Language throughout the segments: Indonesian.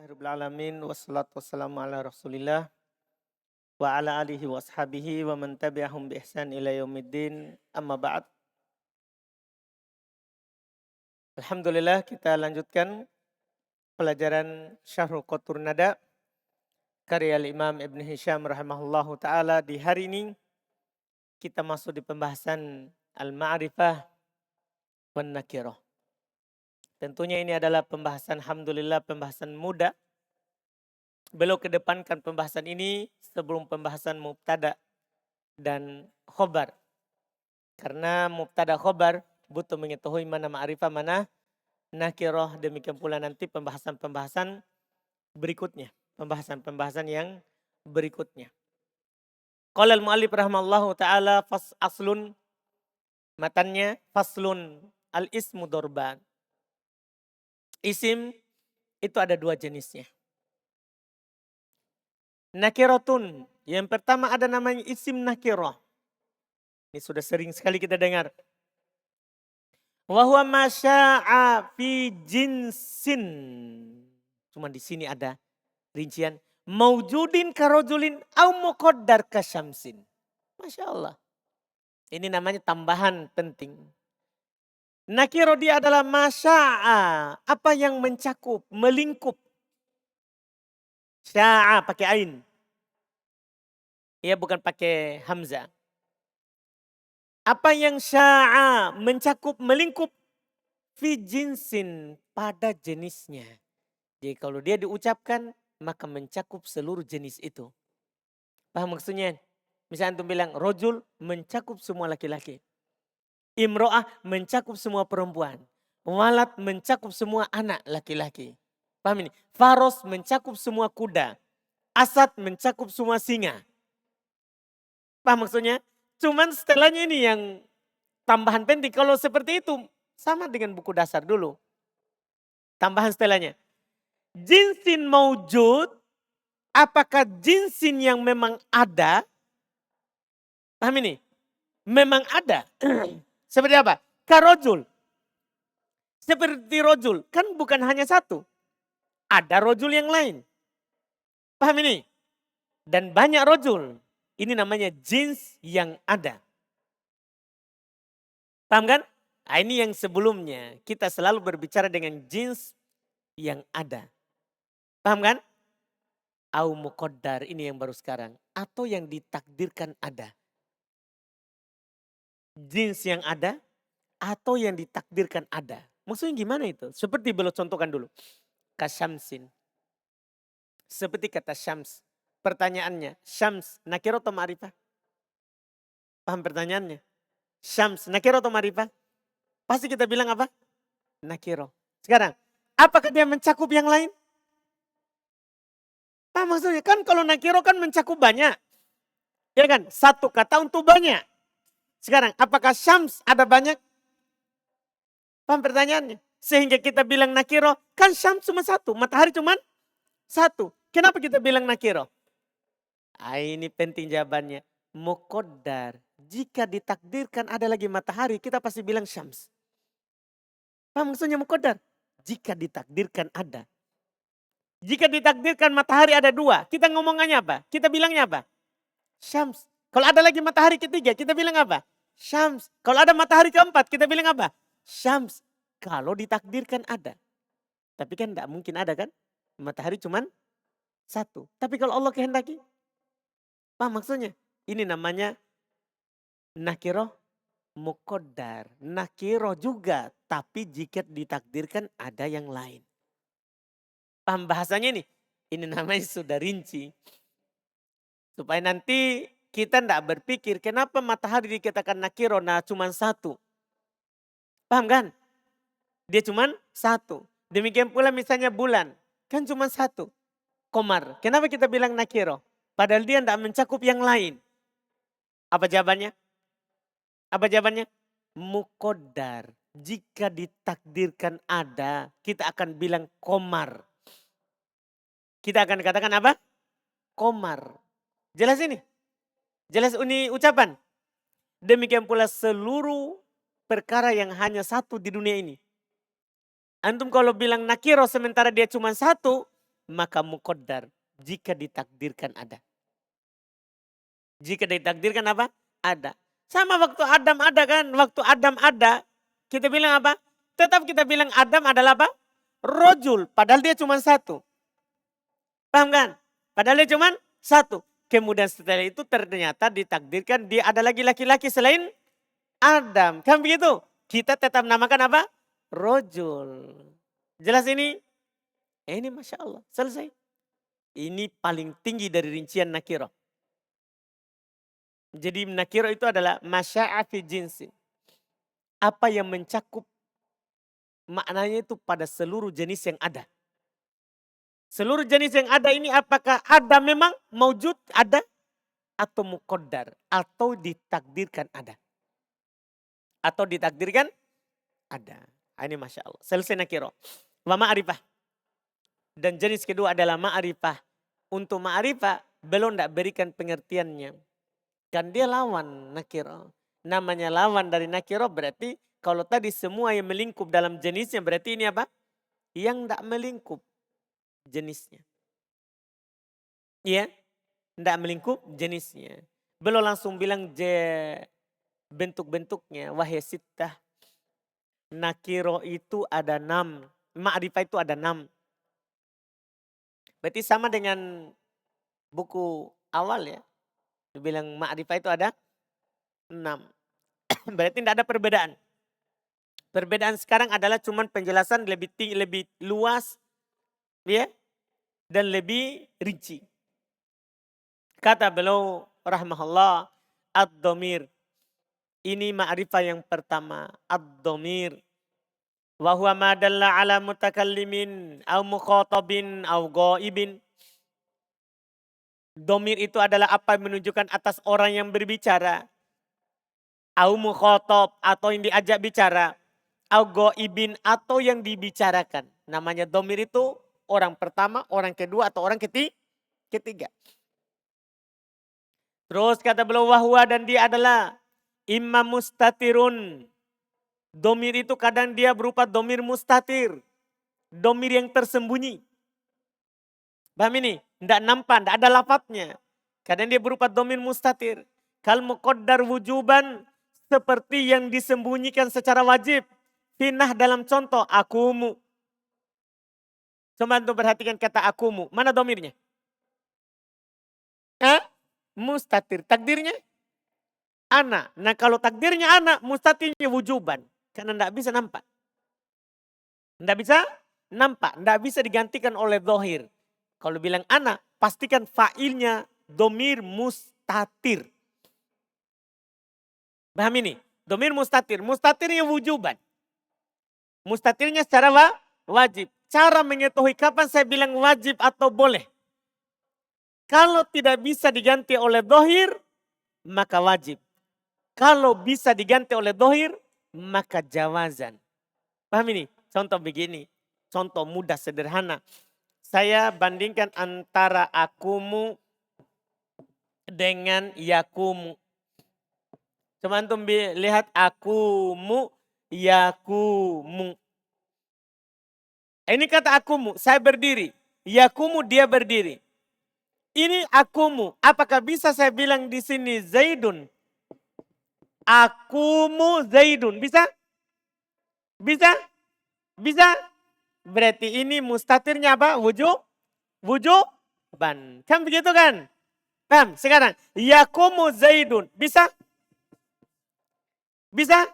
Alhamdulillahirrahmanirrahim. Wassalatu wassalamu ala rasulillah wa ala alihi wa ashabihi wa man tabi'ahum bi ihsan ila yaumiddin amma ba'd. Alhamdulillah kita lanjutkan pelajaran Syahrul Qatur Nada karya Imam Ibn Hisham rahimahullahu ta'ala. Di hari ini kita masuk di pembahasan Al-Ma'rifah wan Nakirah. Tentunya ini adalah pembahasan, alhamdulillah, pembahasan muda. Beliau kedepankan pembahasan ini sebelum pembahasan mubtada dan khobar. Karena mubtada khobar butuh mengetahui mana ma'rifah, mana nakirah. Demikian pula nanti pembahasan-pembahasan berikutnya. Pembahasan-pembahasan yang berikutnya. Qala al-mu'allif rahimallahu ta'ala aslun, matannya faslun al-ismu dorban. Isim itu ada dua jenisnya. Nakiratun, yang pertama ada namanya isim nakirah. Ini sudah sering sekali kita dengar. Wa huwa ma sya'a fi jinsin. Cuma di sini ada rincian. Maujudin karojulin au muqaddar kasyamsin. Masya Allah. Ini namanya tambahan penting. Nakiro dia adalah masya'a. Apa yang mencakup, melingkup. Sya'a pakai ain. Ya, bukan pakai hamzah. Apa yang sya'a mencakup, melingkup. Fi jinsin, pada jenisnya. Jadi kalau dia diucapkan maka mencakup seluruh jenis itu. Paham maksudnya? Misalnya antum bilang rojul mencakup semua laki-laki. Imro'ah mencakup semua perempuan. Walad mencakup semua anak laki-laki. Paham ini? Faros mencakup semua kuda. Asad mencakup semua singa. Paham maksudnya? Cuman setelahnya ini yang tambahan penting. Kalau seperti itu sama dengan buku dasar dulu. Tambahan setelahnya. Jinsin maujud, apakah jinsin yang memang ada? Paham ini? Memang ada. Seperti apa? Karojul. Seperti rojul. Kan bukan hanya satu. Ada rojul yang lain. Paham ini? Dan banyak rojul. Ini namanya jins yang ada. Paham kan? Nah, ini yang sebelumnya. Kita selalu berbicara dengan jins yang ada. Paham kan? Au muqaddar, ini yang baru sekarang. Atau yang ditakdirkan ada. Jins yang ada atau yang ditakdirkan ada. Maksudnya gimana itu? Seperti beliau contohkan dulu. Kasyamsin. Seperti kata syams. Pertanyaannya, syams nakiro atau ma'rifah? Paham pertanyaannya? Syams nakiro atau ma'rifah? Pasti kita bilang apa? Nakiro. Sekarang, apakah dia mencakup yang lain? Paham maksudnya? Kan kalau nakiro kan mencakup banyak. Ya kan? Satu kata untuk banyak. Sekarang, apakah syams ada banyak? Paham pertanyaannya? Sehingga kita bilang nakiro, kan syams cuma satu, matahari cuma satu. Kenapa kita bilang nakiro? Ini penting jawabannya. Muqaddar. Jika ditakdirkan ada lagi matahari, kita pasti bilang syams. Paham maksudnya muqaddar? Jika ditakdirkan ada. Jika ditakdirkan matahari ada dua, kita ngomongannya apa? Kita bilangnya apa? Syams. Kalau ada lagi matahari ketiga, kita bilang apa? Syams. Kalau ada matahari keempat, kita bilang apa? Syams. Kalau ditakdirkan ada. Tapi kan tidak mungkin ada kan? Matahari cuman satu. Tapi kalau Allah kehendaki. Paham maksudnya? Ini namanya nakiroh muqaddar. Nakiroh juga. Tapi jika ditakdirkan ada yang lain. Paham bahasanya ini? Ini namanya sudah rinci. Supaya nanti kita tidak berpikir kenapa matahari dikatakan nakiro, nah cuma satu. Paham kan? Dia cuma satu. Demikian pula misalnya bulan. Kan cuma satu. Komar. Kenapa kita bilang nakiro? Padahal dia tidak mencakup yang lain. Apa jawabannya? Apa jawabannya? Muqaddar. Jika ditakdirkan ada, kita akan bilang komar. Kita akan katakan apa? Komar. Jelas ini? Jelas ini ucapan? Demikian pula seluruh perkara yang hanya satu di dunia ini. Antum kalau bilang nakiro sementara dia cuma satu, maka muqaddar jika ditakdirkan ada. Jika ditakdirkan apa? Ada. Sama waktu Adam ada kan? Waktu Adam ada, kita bilang apa? Tetap kita bilang Adam adalah apa? Rojul, padahal dia cuma satu. Paham kan? Padahal dia cuma satu. Kemudian setelah itu ternyata ditakdirkan dia ada lagi laki-laki selain Adam. Kan begitu? Kita tetap namakan apa? Rojul. Jelas ini? Ini Masya Allah, selesai. Ini paling tinggi dari rincian nakiro. Jadi nakiro itu adalah masya'afi jinsin. Apa yang mencakup maknanya itu pada seluruh jenis yang ada. Seluruh jenis yang ada ini apakah ada memang maujud ada atau muqaddar atau ditakdirkan ada. Atau ditakdirkan ada. Ini Masya Allah. Selesai nakiro. Wa ma'rifah. Dan jenis kedua adalah ma'rifah. Untuk ma'rifah belum tidak berikan pengertiannya. Kan dia lawan nakiro. Namanya lawan dari nakiro berarti kalau tadi semua yang melingkup dalam jenisnya berarti ini apa? Yang tidak melingkup jenisnya. Iya, tidak melingkup jenisnya. Belum langsung bilang bentuk-bentuknya. Wahai sittah. Nakiro itu ada 6. Ma'rifah itu ada 6. Berarti sama dengan buku awal ya. Dibilang ma'rifah itu ada 6. Berarti tidak ada perbedaan. Perbedaan sekarang adalah cuman penjelasan lebih tinggi, lebih luas ya, dan lebih rinci. Kata beliau rahimahullah, ad-dhamir. Ini ma'rifah yang pertama, ad-dhamir. Wa huwa ma dalla ala mutakallimin au mukhatabin au ghaibin. Dhamir itu adalah apa yang menunjukkan atas orang yang berbicara. Au mukhatab atau yang diajak bicara. Au ghaibin atau yang dibicarakan. Namanya dhamir itu orang pertama, orang kedua atau orang ketiga. Terus kata beliau wahwa dan dia adalah imam mustatirun. Domir itu kadang dia berupa domir mustatir. Domir yang tersembunyi. Paham ini? Tidak nampak, tidak ada lafadznya. Kadang dia berupa domir mustatir. Kal muqaddar wujuban seperti yang disembunyikan secara wajib. Finah dalam contoh akumu. Coba untuk perhatikan kata akumu. Mana domirnya? Mustatir. Takdirnya? Anak. Nah kalau takdirnya anak, mustatirnya wujuban. Karena tidak bisa nampak. Tidak bisa nampak. Tidak bisa digantikan oleh dohir. Kalau bilang anak, pastikan fa'ilnya domir mustatir. Paham ini? Domir mustatir. Mustatirnya wujuban. Mustatirnya secara wajib. Cara mengetahui kapan saya bilang wajib atau boleh. Kalau tidak bisa diganti oleh dohir, maka wajib. Kalau bisa diganti oleh dohir, maka jawazan. Paham ini? Contoh begini. Contoh mudah sederhana. Saya bandingkan antara akumu dengan yakumu. Coba antum lihat akumu, yakumu. Ini kata akumu, saya berdiri. Yakumu dia berdiri. Ini akumu. Apakah bisa saya bilang di sini Zaidun? Akumu Zaidun. Bisa? Bisa? Bisa? Berarti ini mustatirnya apa? Wujuban. Kan begitu kan? Paham? Sekarang. Yakumu Zaidun. Bisa? Bisa?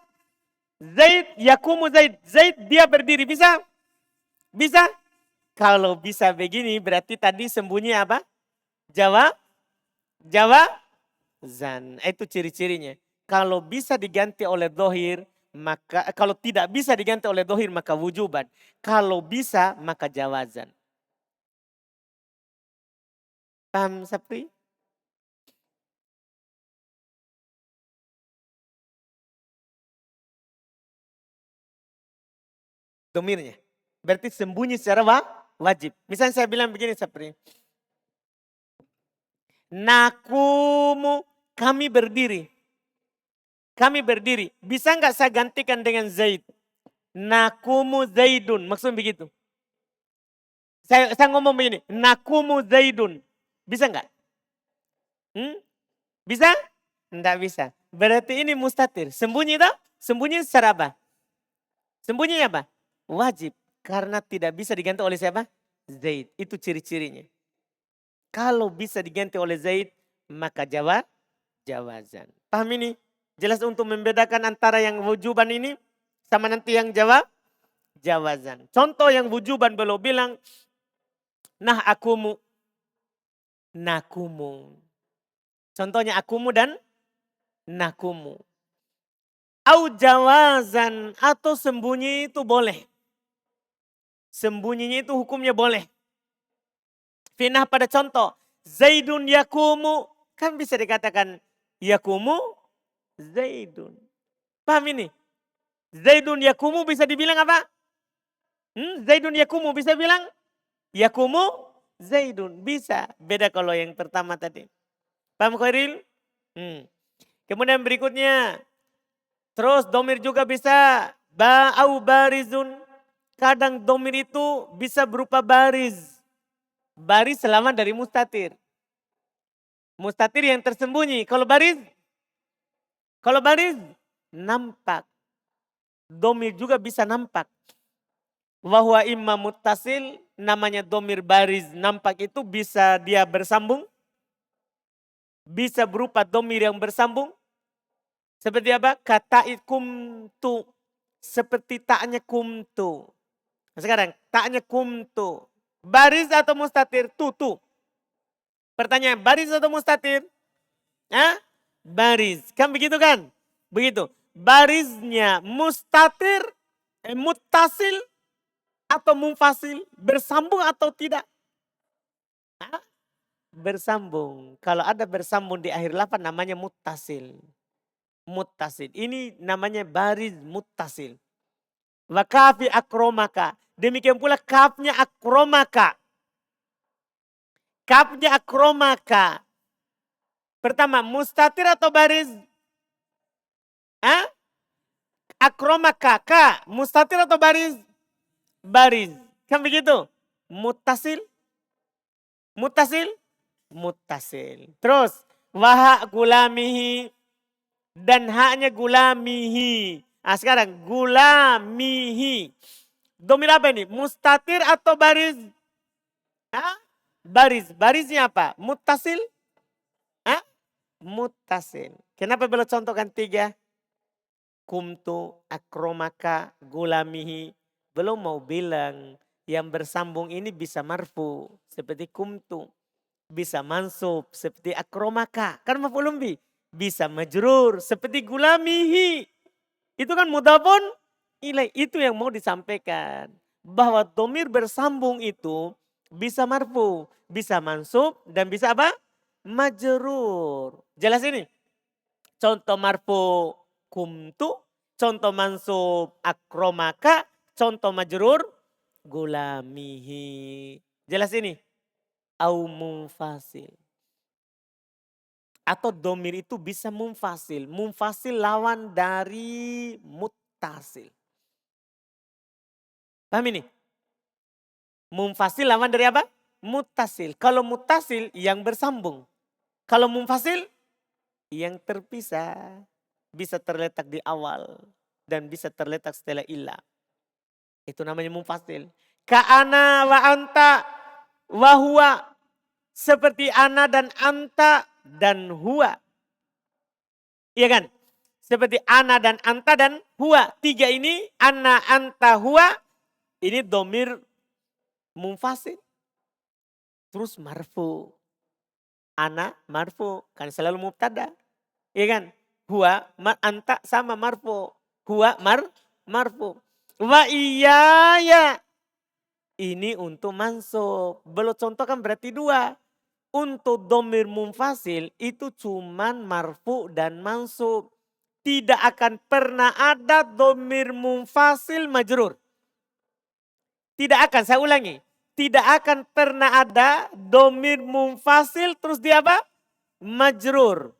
Zaid, yakumu Zaid. Zaid dia berdiri. Bisa? Bisa? Kalau bisa begini berarti tadi sembunyi apa? Jawazan. Itu ciri-cirinya. Kalau bisa diganti oleh dohir, maka kalau tidak bisa diganti oleh dohir maka wujuban. Kalau bisa maka jawazan. Paham Sapri? Domirnya. Berarti sembunyi secara wajib. Misalnya saya bilang begini Sapri. Nakumu, kami berdiri. Kami berdiri. Bisa nggak saya gantikan dengan Zaid? Nakumu Zaidun. Maksudnya begitu. Saya ngomong begini, nakumu Zaidun. Bisa nggak? Bisa? Enggak bisa. Berarti ini mustatir. Sembunyi tak? Sembunyi secara apa? Sembunyi apa? Wajib. Karena tidak bisa diganti oleh siapa? Zaid. Itu ciri-cirinya. Kalau bisa diganti oleh Zaid, maka jawazan. Paham ini? Jelas untuk membedakan antara yang wujuban ini sama nanti yang jawazan. Contoh yang wujuban beliau bilang, nah akumu, nakumu. Contohnya akumu dan nakumu. Au jawazan atau sembunyi itu boleh. Sembunyinya itu hukumnya boleh. Finah pada contoh, Zaidun yakumu, kan bisa dikatakan yakumu Zaidun. Paham ini? Zaidun yakumu bisa dibilang apa? Zaidun yakumu bisa bilang yakumu Zaidun. Bisa. Beda kalau yang pertama tadi. Paham Khairil? Kemudian berikutnya. Terus domir juga bisa ba'au barizun. Kadang domir itu bisa berupa baris. Baris selama dari mustatir. Mustatir yang tersembunyi. Kalau baris nampak. Domir juga bisa nampak. Wahwa imma muttasil, namanya domir baris nampak itu bisa dia bersambung. Bisa berupa domir yang bersambung. Seperti apa? Kata kumtu. Seperti taknya kumtu. Sekarang taknya kumtu. Baris atau mustatir? Tu. Pertanyaan, baris atau mustatir? Baris. Kan begitu kan? Begitu. Barisnya mustatir, muttasil atau munfasil. Bersambung atau tidak? Bersambung. Kalau ada bersambung di akhir lafaz namanya muttasil. Muttasil. Ini namanya baris muttasil. Wa kafi akromaka. Demikian pula kafnya akromaka. Kafnya akromaka. Pertama, mustatir atau baris? Akromaka. Ka. Mustatir atau baris? Baris. Kan begitu? Muttasil. Muttasil. Muttasil. Terus. Waha gulamihi. Dan haknya gulamihi. Sekarang gulamihi. Domir apa ini? Mustatir atau baris? Baris. Barisnya apa? Muttasil? Muttasil. Kenapa beliau contohkan 3? Kumtu, akromaka, gulamihi. Belum mau bilang yang bersambung ini bisa marfu. Seperti kumtu. Bisa mansub. Seperti akromaka. Kan maf'ulun bih. Bisa majrur seperti gulamihi. Itu kan mudhafun ilaih. Itu yang mau disampaikan. Bahwa domir bersambung itu bisa marfu, bisa mansub dan bisa apa? Majrur. Jelas ini? Contoh marfu kumtu, contoh mansub akromaka, contoh majrur gulamihi. Jelas ini? Au munfasil. Atau domir itu bisa munfasil. Munfasil lawan dari muttasil. Paham ini? Munfasil lawan dari apa? Muttasil. Kalau muttasil yang bersambung. Kalau munfasil yang terpisah. Bisa terletak di awal. Dan bisa terletak setelah ilah. Itu namanya munfasil. Ka'ana wa anta wa huwa. Seperti ana dan anta dan huwa. Iya kan? Seperti ana dan anta dan huwa. 3 ini ana, anta, huwa. Ini domir munfasil. Terus marfu. Ana marfu. Kan selalu mubtada. Iya kan? Huwa, anta sama marfu. Huwa marfu. Wa iyaya. Ini untuk mansub. Belum contoh kan berarti 2. Untuk domir munfasil itu cuman marfu dan mansub. Tidak akan pernah ada domir munfasil majrur. Tidak akan, saya ulangi. Tidak akan pernah ada domir munfasil terus dia apa? Majrur.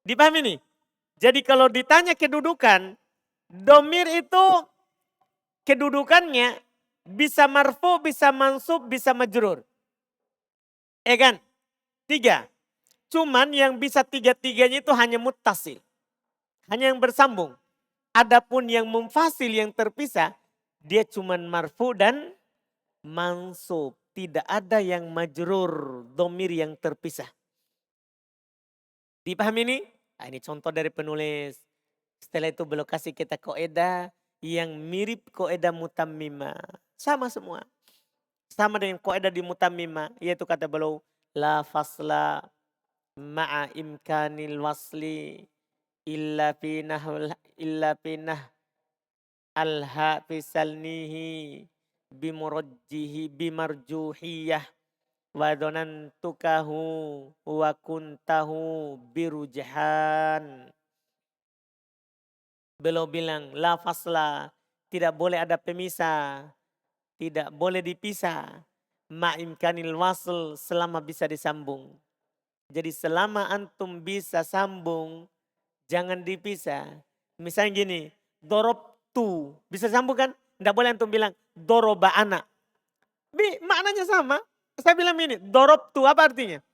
Dipahami nih? Jadi kalau ditanya kedudukan, domir itu kedudukannya bisa marfu, bisa mansub, bisa majrur. Kan? 3. Cuman yang bisa 3-3-nya itu hanya muttasil. Hanya yang bersambung. Adapun yang munfasil yang terpisah, dia cuman marfu dan mansub. Tidak ada yang majrur, domir yang terpisah. Dipahami ini? Nah, ini contoh dari penulis. Setelah itu beliau kasih kita kaidah yang mirip kaidah mutammimah. Sama semua. Sama dengan kaidah di mutammimah. Yaitu kata beliau, la fasla ma'a imkanil wasli illa pinah alha fisalnihi bimarjuhiyah wa donantukahu wa kuntahu birujhan. Beliau bilang la fasla, tidak boleh ada pemisah, tidak boleh dipisah. Ma'imkanil wasl, selama bisa disambung. Jadi selama antum bisa sambung, jangan dipisah. Misalnya gini, dorob tu, bisa sambung kan? Tidak boleh antum bilang doroba anak. Maknanya sama. Saya bilang ini, dorob tu apa artinya?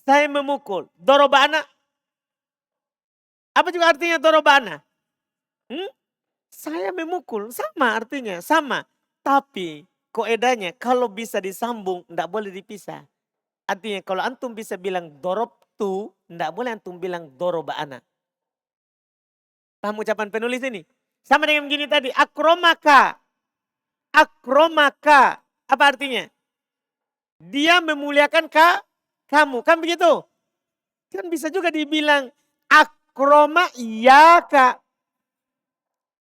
Saya memukul. Doroba anak. Apa juga artinya doroba anak? Saya memukul, sama artinya, sama. Tapi kaidahnya kalau bisa disambung, tidak boleh dipisah. Artinya kalau antum bisa bilang dorob tu, tidak boleh antum bilang doroba anak. Paham ucapan penulis ini? Sama dengan gini tadi, akromaka. Akromaka, apa artinya? Dia memuliakan kamu, kan begitu? Kan bisa juga dibilang akroma iya kak.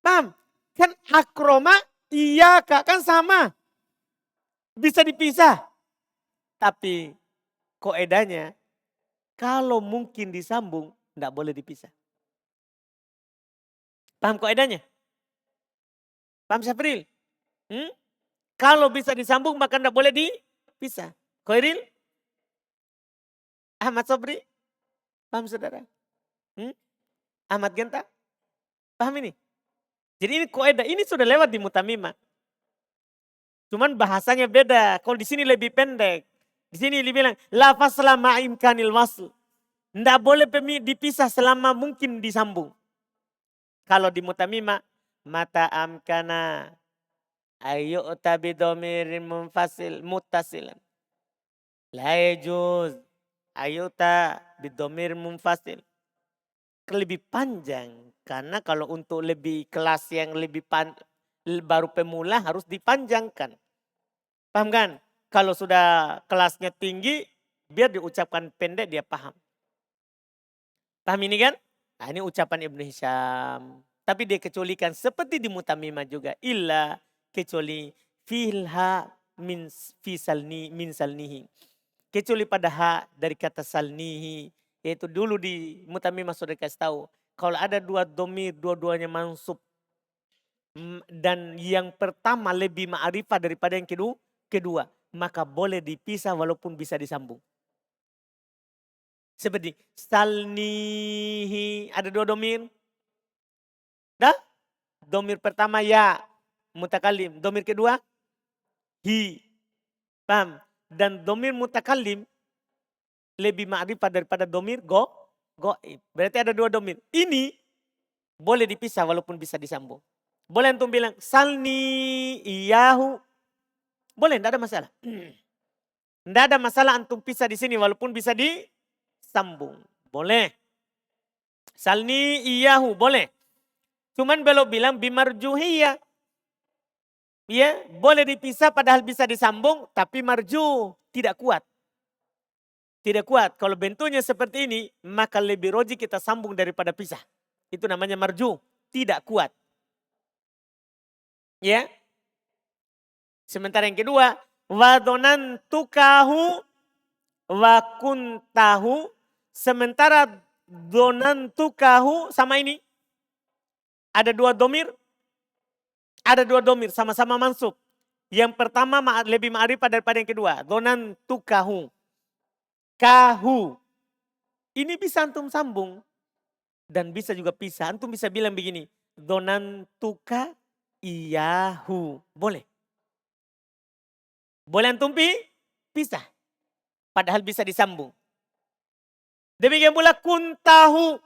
Paham? Kan akroma iya kak, kan sama. Bisa dipisah. Tapi kaidahnya kalau mungkin disambung, tidak boleh dipisah. Paham kaidahnya? Paham Syafril? Kalau bisa disambung maka tidak boleh dipisah. Khairil? Ahmad Sobri? Paham saudara? Ahmad Genta? Paham ini? Jadi ini kaidah, ini sudah lewat di mutamimah. Cuman bahasanya beda. Kalau di sini lebih pendek. Di sini dibilang la fasla ma'imkanil wasl. Tidak boleh dipisah selama mungkin disambung. Kalau di mutamimah, mata amkana ayyu'ta bidomirin munfasil muttasilan. La yajuz ayyu'ta bidomir munfasil. Lebih panjang. Karena kalau untuk lebih kelas yang lebih baru pemula harus dipanjangkan. Paham kan? Kalau sudah kelasnya tinggi, biar diucapkan pendek dia paham. Paham ini kan? Nah ini ucapan Ibnu Hisham. Tapi dia kecualikan seperti di mutamimah juga. Illa kecuali filha min salnihi. Kecuali pada ha dari kata salnihi. Yaitu dulu di mutamimah sudah kasih tahu. Kalau ada dua domir, dua-duanya mansub. Dan yang pertama lebih ma'rifah daripada yang kedua. Maka boleh dipisah walaupun bisa disambung. Seperti salnihi, ada dua domir. Dah? Domir pertama ya, mutakalim. Domir kedua, hi. Paham? Dan domir mutakalim lebih ma'rifah daripada domir goib. Berarti ada dua domir. Ini boleh dipisah walaupun bisa disambung. Boleh antum bilang salni iyahu. Boleh, tidak ada masalah. Tidak ada masalah antum pisah di sini walaupun bisa disambung. Boleh. Salni iyahu, boleh. Cuman belum bilang bimarjuhiyah. Ya, boleh dipisah padahal bisa disambung, tapi marju tidak kuat. Tidak kuat. Kalau bentuknya seperti ini, maka lebih roji kita sambung daripada pisah. Itu namanya marju, tidak kuat. Ya. Sementara yang kedua, wadonan tukahu wa kuntahu. Sementara donan tukahu sama ini. Ada dua domir. Ada dua domir sama-sama mansub. Yang pertama lebih ma'rifah daripada yang kedua. Donan tukahu. Kahu. Ini bisa antum sambung. Dan bisa juga pisah. Antum bisa bilang begini. Donan tuka iyahu. Boleh. Boleh antum pisah. Padahal bisa disambung. Demikian pula kuntahu.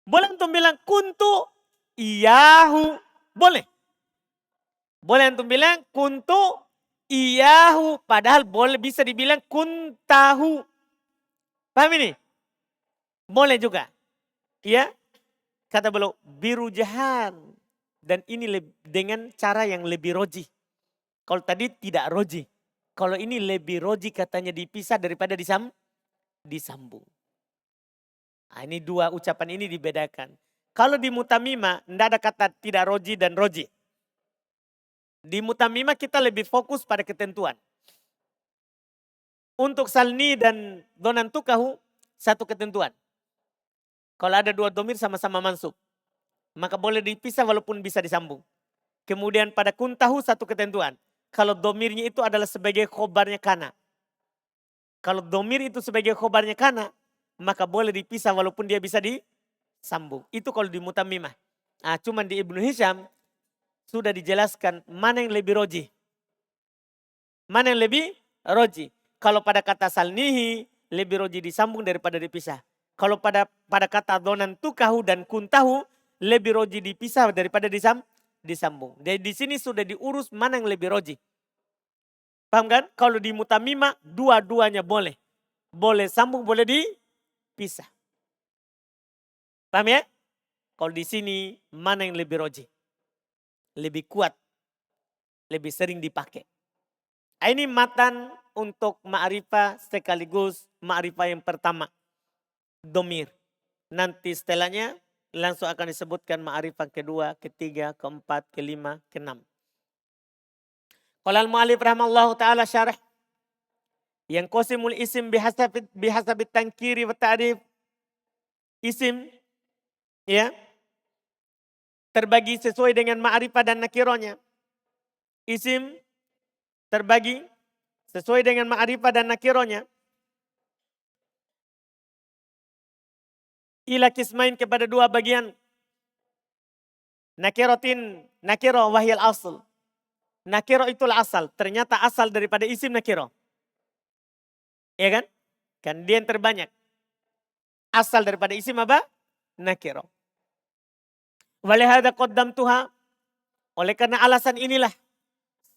Boleh antum bilang kuntu iyahu. Boleh. Boleh antum bilang kuntu iyahu. Padahal boleh bisa dibilang kuntahu. Paham ini? Boleh juga. Ya. Kata beliau biru jahan. Dan ini dengan cara yang lebih roji. Kalau tadi tidak roji. Kalau ini lebih roji katanya dipisah daripada disambung. Nah, ini dua ucapan ini dibedakan. Kalau di mutamima tidak ada kata tidak roji dan roji. Di mutamima kita lebih fokus pada ketentuan. Untuk salni dan donantukahu satu ketentuan. Kalau ada dua domir sama-sama mansub. Maka boleh dipisah walaupun bisa disambung. Kemudian pada kuntahu satu ketentuan. Kalau domirnya itu adalah sebagai khobarnya kana. Kalau domir itu sebagai khobarnya kana. Maka boleh dipisah walaupun dia bisa disambung. Itu kalau di mutamimah. Nah, cuman di Ibnu Hisham sudah dijelaskan mana yang lebih roji. Mana yang lebih roji. Kalau pada kata salnihi lebih roji disambung daripada dipisah. Kalau pada kata donan tukahu dan kuntahu lebih roji dipisah daripada disambung. Jadi di sini sudah diurus mana yang lebih roji. Paham kan? Kalau di mutamimah dua-duanya boleh. Boleh sambung, boleh dipisah. Paham ya? Kalau di sini mana yang lebih roji? Lebih kuat. Lebih sering dipakai. Ini matan untuk ma'rifah sekaligus ma'rifah yang pertama. Domir. Nanti setelahnya langsung akan disebutkan ma'rifah kedua, ketiga, keempat, kelima, keenam. Qala al-mu'allif rahimallahu ta'ala syarah. Yang qasimul isim bihasabit tankiri wa ta'rif. Isim ya terbagi sesuai dengan ma'rifah dan nakirohnya. Isim terbagi sesuai dengan ma'rifah dan nakirohnya. Ila kismain kepada dua bagian. Nakiro wahyal asal. Nakiro itulah asal. Ternyata asal daripada isim nakiro. Ya kan? Kan dia yang terbanyak. Asal daripada isim apa? Nakiro. Walihada qaddamtuha. Oleh karena alasan inilah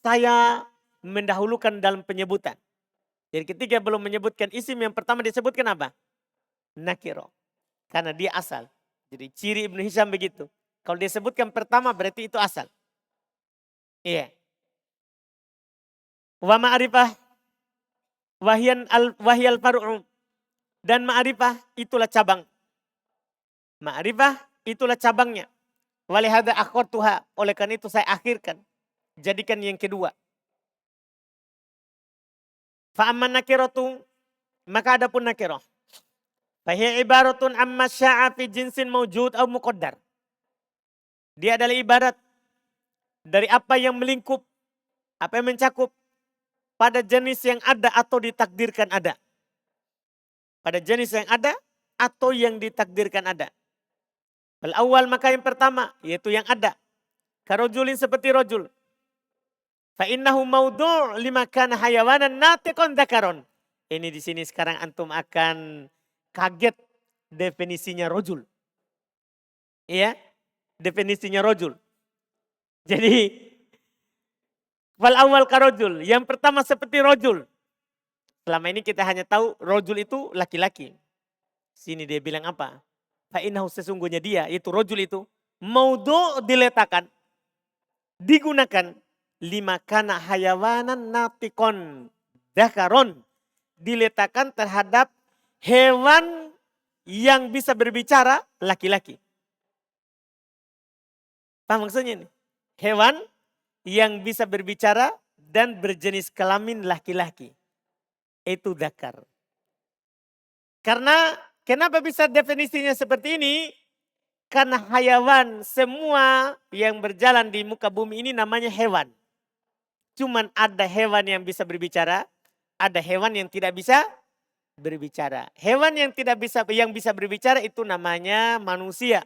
saya mendahulukan dalam penyebutan. Jadi ketika belum menyebutkan isim yang pertama disebutkan apa? Nakiro. Karena dia asal. Jadi ciri Ibnu Hisham begitu. Kalau dia sebutkan pertama berarti itu asal. Iya. Wa ma'rifah wahyal faru'u. Dan ma'rifah itulah cabang. Ma'rifah itulah cabangnya. Walihada akhirtuha. Oleh karena itu saya akhirkan. Jadikan yang kedua. Fa'amman nakiratu. Maka ada pun nakirah. Fahiya ibaratun amma sya'a fi jinsin mawjud atau muqaddar. Dia adalah ibarat dari apa yang melingkup, apa yang mencakup pada jenis yang ada atau ditakdirkan ada. Pada jenis yang ada atau yang ditakdirkan ada. Al-awwal maka yang pertama yaitu yang ada. Karojulin seperti rojul. Fa innahu mawdu' lima kana hayawanan natiqan dzakaron. Ini di sini sekarang antum akan kaget definisinya rojul. Iya, definisinya rojul. Jadi, wal awal karojul, yang pertama seperti rojul. Selama ini kita hanya tahu rojul itu laki-laki. Sini dia bilang apa? Fa'innahu sesungguhnya dia, itu rojul itu. Maudu diletakkan, digunakan. Lima kana hayawanan natikon dakaron. Diletakkan terhadap hewan yang bisa berbicara laki-laki. Paham maksudnya ini? Hewan yang bisa berbicara dan berjenis kelamin laki-laki. Itu dakar. Karena kenapa bisa definisinya seperti ini? Karena hayawan semua yang berjalan di muka bumi ini namanya hewan. Cuman ada hewan yang bisa berbicara, ada hewan yang tidak bisa berbicara. Hewan yang bisa berbicara itu namanya manusia.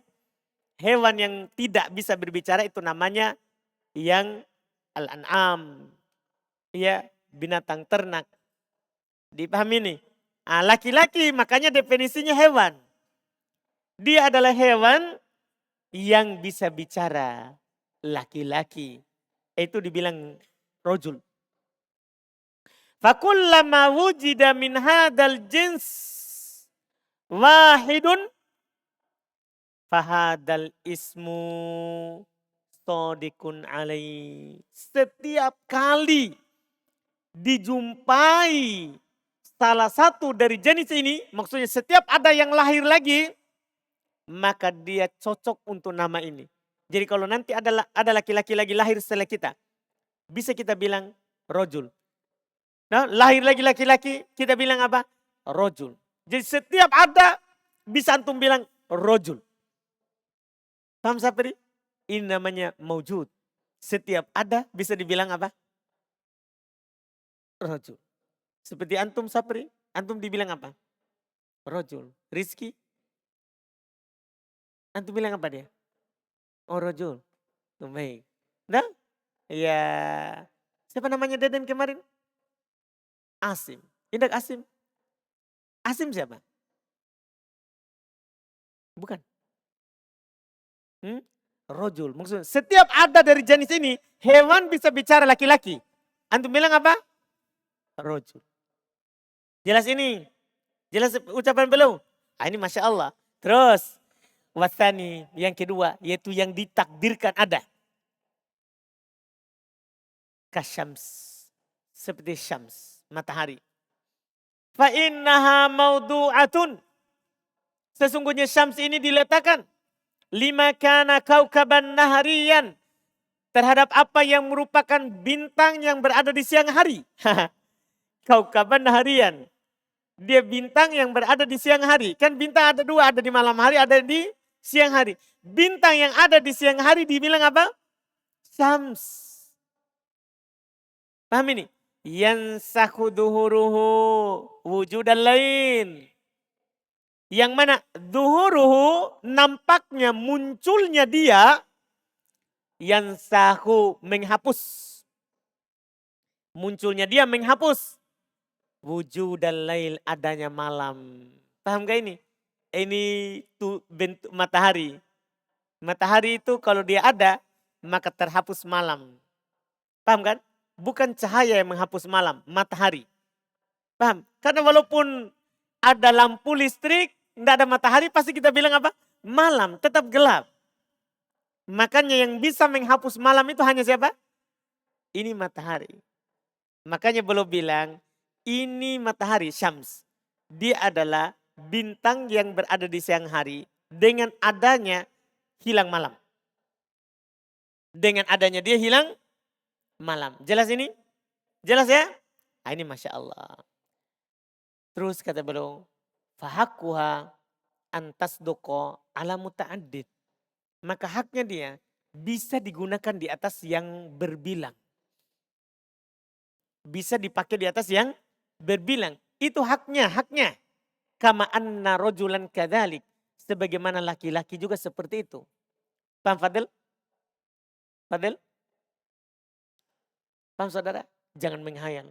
Hewan yang tidak bisa berbicara itu namanya yang al-an'am. ya binatang ternak. Dipahami nih? Laki-laki makanya definisinya hewan. Dia adalah hewan yang bisa bicara. Laki-laki. Itu dibilang rojul. Fakullama wujida min hadal jins wahidun fahadal ismu sodikun alaih. Setiap kali dijumpai salah satu dari jenis ini, maksudnya setiap ada yang lahir lagi, maka dia cocok untuk nama ini. Jadi kalau nanti ada laki-laki lagi lahir setelah kita, bisa kita bilang rojul. Nah, lahir lagi laki-laki, kita bilang apa? Rojul. Jadi setiap ada, bisa antum bilang rojul. Paham Sapri? Ini namanya maujud. Setiap ada, bisa dibilang apa? Rojul. Seperti antum Sapri, antum dibilang apa? Rojul. Rizki? Antum bilang apa dia? Oh rojul. Baik. Nah, ya. Siapa namanya Deden kemarin? Asim. Indak Asim. Asim siapa? Bukan. Rojul. Maksudnya setiap ada dari jenis ini, hewan bisa bicara laki-laki. Antum bilang apa? Rojul. Jelas ini? Jelas ucapan belum? Ini Masya Allah. Terus, wasani yang kedua, yaitu yang ditakdirkan ada. Kasyams. Seperti syams, matahari. Fa'innaha maudu'atun. Sesungguhnya syams ini diletakkan. Lima kana kaukaban naharian. Terhadap apa yang merupakan bintang yang berada di siang hari. Kaukaban naharian. Dia bintang yang berada di siang hari. Kan bintang ada dua, ada di malam hari, ada di siang hari. Bintang yang ada di siang hari dibilang apa? Syams. Paham ini? Yansahu duhuruhu wujudan lain. Yang mana duhuruhu nampaknya munculnya dia yansahu menghapus. Munculnya dia menghapus. Wujudan lail adanya malam. Paham gak ini? Ini tuh bentuk matahari. Matahari itu kalau dia ada maka terhapus malam. Paham kan? Bukan cahaya yang menghapus malam, matahari. Paham? Karena walaupun ada lampu listrik, tidak ada matahari, pasti kita bilang apa? Malam, tetap gelap. Makanya yang bisa menghapus malam itu hanya siapa? Ini matahari. Makanya belum bilang, ini matahari, syams. Dia adalah bintang yang berada di siang hari. Dengan adanya hilang malam. Dengan adanya dia hilang malam. Jelas ini? Jelas ya? Ini Masya Allah. Terus kata beliau, fahakuha antasdoko ala muta'addid. Maka haknya dia bisa digunakan di atas yang berbilang. Bisa dipakai di atas yang berbilang. Itu haknya. Kama anna rojulan kadhalik. Sebagaimana laki-laki juga seperti itu. Paham Fadil? Fadil? Paham saudara? Jangan menghayal.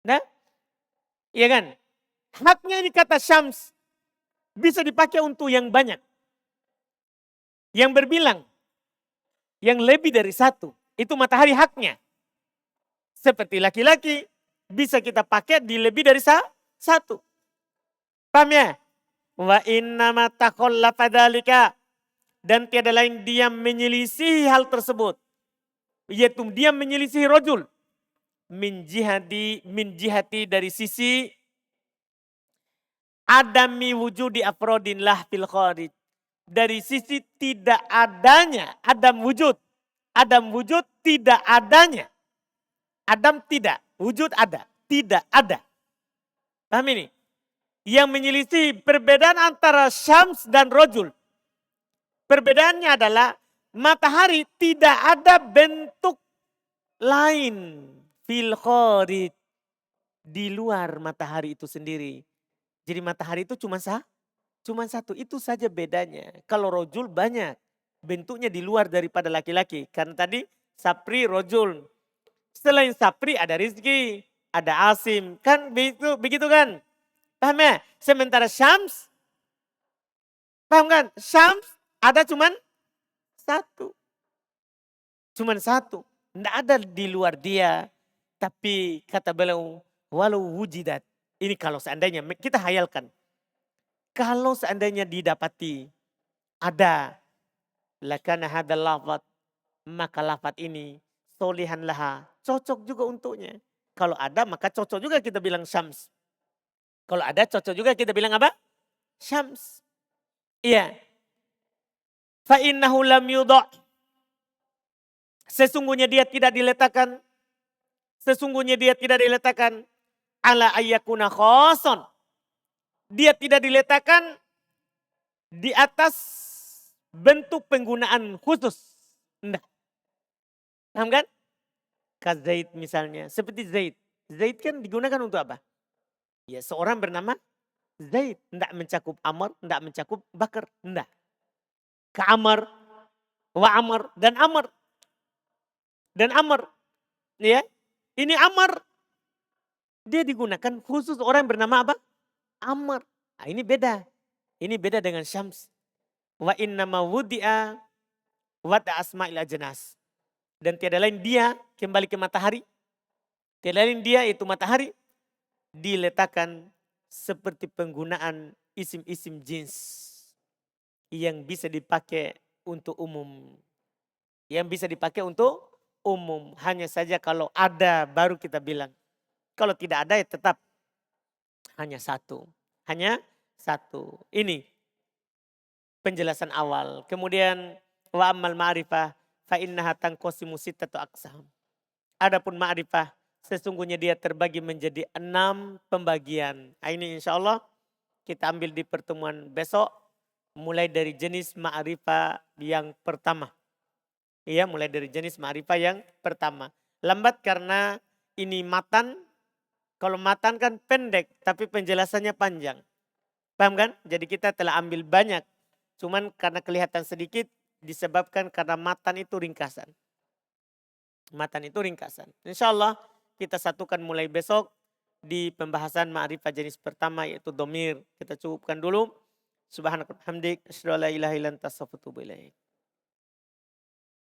Nah, iya kan? Haknya ini kata syams bisa dipakai untuk yang banyak. Yang berbilang. Yang lebih dari satu. Itu matahari haknya. Seperti laki-laki bisa kita pakai di lebih dari satu. Paham ya? Wa innama takhallafa dzalika. Dan tiada lain dia menyelisihi hal tersebut. Yaitu dia menyelisih rojul. Min jihati dari sisi adami wujudi afrodin lah fil kharij. Dari sisi tidak adanya adam wujud. Adam wujud tidak adanya. Adam tidak, wujud ada, tidak ada. Paham ini? Yang menyelisih perbedaan antara syams dan rojul. Perbedaannya adalah matahari tidak ada bentuk lain fil kharij, di luar matahari itu sendiri. Jadi matahari itu cuma satu, itu saja bedanya. Kalau rojul banyak, bentuknya di luar daripada laki-laki. Karena tadi sapri rojul, Selain Sapri ada Rizki, ada Asim. Kan begitu kan? Paham ya? Sementara Syams, paham kan? Syams ada cuman satu. Cuman satu. Tidak ada di luar dia. Tapi kata beliau, walau wujidat. Ini kalau seandainya, kita hayalkan. Kalau seandainya didapati, ada. Lakana hadal lafad. Maka lafad ini, solihan laha. Cocok juga untuknya. Kalau ada maka cocok juga kita bilang syams. Kalau ada cocok juga kita bilang apa? Syams. Iya. Fa'innahu lam yudha'. Sesungguhnya dia tidak diletakkan. Sesungguhnya dia tidak diletakkan. Ala ayyakuna khoson. Dia tidak diletakkan di atas bentuk penggunaan khusus. Enggak. Paham kan? Kazaid misalnya. Seperti Zaid. Zaid kan digunakan untuk apa? Ya seorang bernama Zaid. Tidak mencakup Amr, tidak mencakup Bakar. Tidak. Ka-Amr, wa Amr, dan Amr. Dan Amr. Ya. Ini Amr. Dia digunakan khusus orang bernama apa? Amr. Nah, ini beda. Ini beda dengan Syams. Wa innama wudi'a wada asma'il ajnas. Dan tiada lain dia kembali ke matahari. Tiada lain dia itu matahari. Diletakkan seperti penggunaan isim-isim jins. Yang bisa dipakai untuk umum. Yang bisa dipakai untuk umum. Hanya saja kalau ada baru kita bilang. Kalau tidak ada ya tetap hanya satu. Hanya satu. Ini penjelasan awal. Kemudian wa ammal ma'rifah fa innaha tanqasimu sittatu aqsam. Adapun ma'rifah sesungguhnya dia terbagi menjadi 6 pembagian. Nah, ini insya Allah kita ambil di pertemuan besok. Mulai dari jenis ma'rifah yang pertama. Iya, mulai dari jenis ma'rifah yang pertama. Lambat karena ini matan. Kalau matan kan pendek, tapi penjelasannya panjang. Paham kan? Jadi kita telah ambil banyak. Cuman karena kelihatan sedikit, disebabkan karena matan itu ringkasan. Matan itu ringkasan. Insya Allah kita satukan mulai besok di pembahasan ma'rifah jenis pertama yaitu domir. Kita cukupkan dulu. Subhanallah, hamdik, asyhadu an la ilaha illa anta, astaghfiruka wa atubu ilaik.